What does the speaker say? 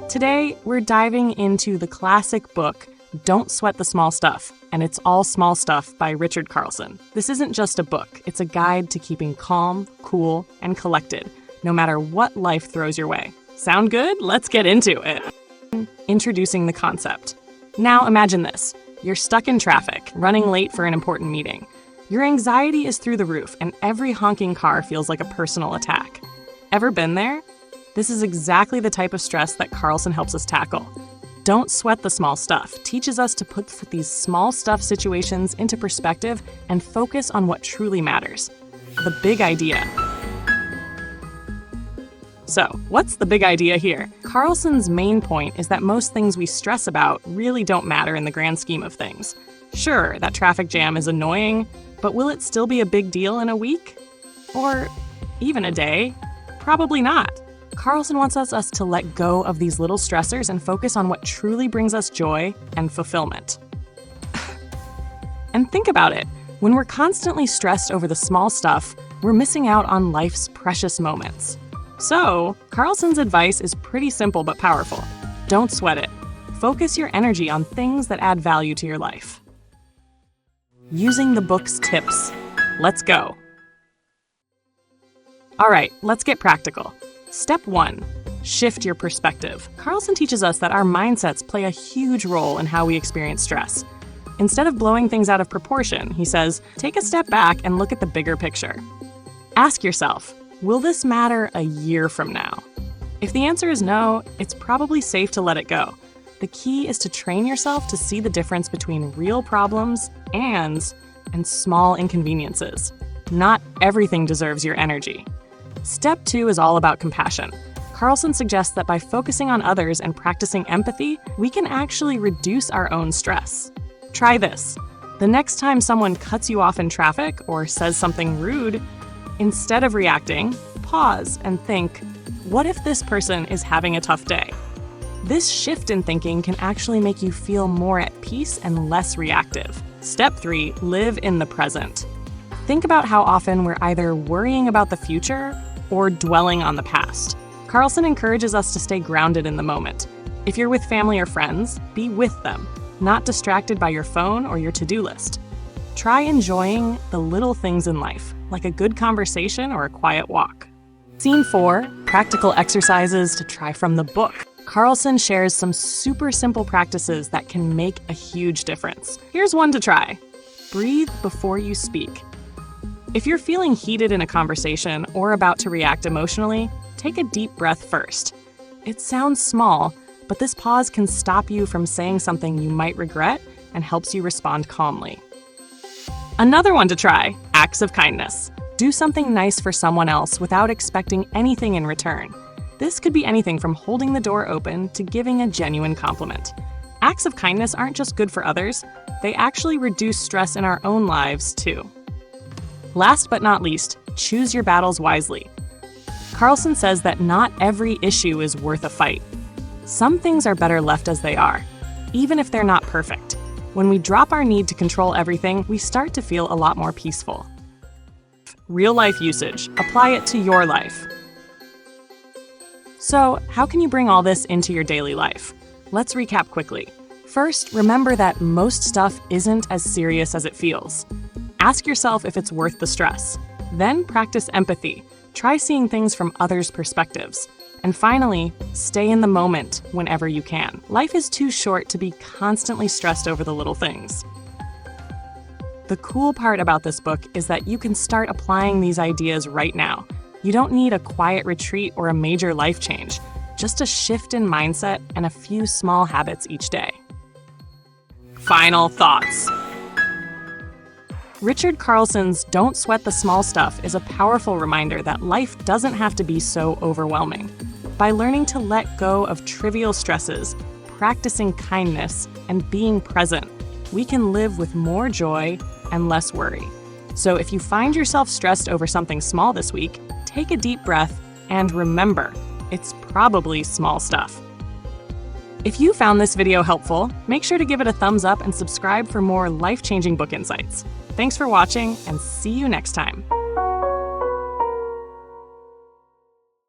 Today, we're diving into the classic book, Don't Sweat the Small Stuff, and It's All Small Stuff by Richard Carlson. This isn't just a book, it's a guide to keeping calm, cool, and collected, no matter what life throws your way. Sound good? Let's get into it. Introducing the concept. Now imagine this. You're stuck in traffic, running late for an important meeting. Your anxiety is through the roof, and every honking car feels like a personal attack. Ever been there? This is exactly the type of stress that Carlson helps us tackle. Don't Sweat the Small Stuff teaches us to put these small stuff situations into perspective and focus on what truly matters. The big idea. So, what's the big idea here? Carlson's main point is that most things we stress about really don't matter in the grand scheme of things. Sure, that traffic jam is annoying, but will it still be a big deal in a week? Or even a day? Probably not. Carlson wants us to let go of these little stressors and focus on what truly brings us joy and fulfillment. And think about it. When we're constantly stressed over the small stuff, we're missing out on life's precious moments. So, Carlson's advice is pretty simple but powerful. Don't sweat it. Focus your energy on things that add value to your life. Using the book's tips. Let's go. All right, let's get practical. Step 1. Shift your perspective. Carlson teaches us that our mindsets play a huge role in how we experience stress. Instead of blowing things out of proportion, he says, take a step back and look at the bigger picture. Ask yourself, will this matter a year from now? If the answer is no, it's probably safe to let it go. The key is to train yourself to see the difference between real problems and small inconveniences. Not everything deserves your energy. Step 2 is all about compassion. Carlson suggests that by focusing on others and practicing empathy, we can actually reduce our own stress. Try this. The next time someone cuts you off in traffic or says something rude, instead of reacting, pause and think, what if this person is having a tough day? This shift in thinking can actually make you feel more at peace and less reactive. Step 3, live in the present. Think about how often we're either worrying about the future or dwelling on the past. Carlson encourages us to stay grounded in the moment. If you're with family or friends, be with them, not distracted by your phone or your to-do list. Try enjoying the little things in life, like a good conversation or a quiet walk. Scene 4, practical exercises to try from the book. Carlson shares some super simple practices that can make a huge difference. Here's one to try. Breathe before you speak. If you're feeling heated in a conversation or about to react emotionally, take a deep breath first. It sounds small, but this pause can stop you from saying something you might regret and helps you respond calmly. Another one to try, acts of kindness. Do something nice for someone else without expecting anything in return. This could be anything from holding the door open to giving a genuine compliment. Acts of kindness aren't just good for others, they actually reduce stress in our own lives too. Last but not least, choose your battles wisely. Carlson says that not every issue is worth a fight. Some things are better left as they are, even if they're not perfect. When we drop our need to control everything, we start to feel a lot more peaceful. Real-life usage. Apply it to your life. So, how can you bring all this into your daily life? Let's recap quickly. First, remember that most stuff isn't as serious as it feels. Ask yourself if it's worth the stress. Then practice empathy. Try seeing things from others' perspectives. And finally, stay in the moment whenever you can. Life is too short to be constantly stressed over the little things. The cool part about this book is that you can start applying these ideas right now. You don't need a quiet retreat or a major life change, just a shift in mindset and a few small habits each day. Final thoughts. Richard Carlson's Don't Sweat the Small Stuff is a powerful reminder that life doesn't have to be so overwhelming. By learning to let go of trivial stresses, practicing kindness, and being present, we can live with more joy and less worry. So if you find yourself stressed over something small this week, take a deep breath and remember, it's probably small stuff. If you found this video helpful, make sure to give it a thumbs up and subscribe for more life-changing book insights. Thanks for watching, and see you next time.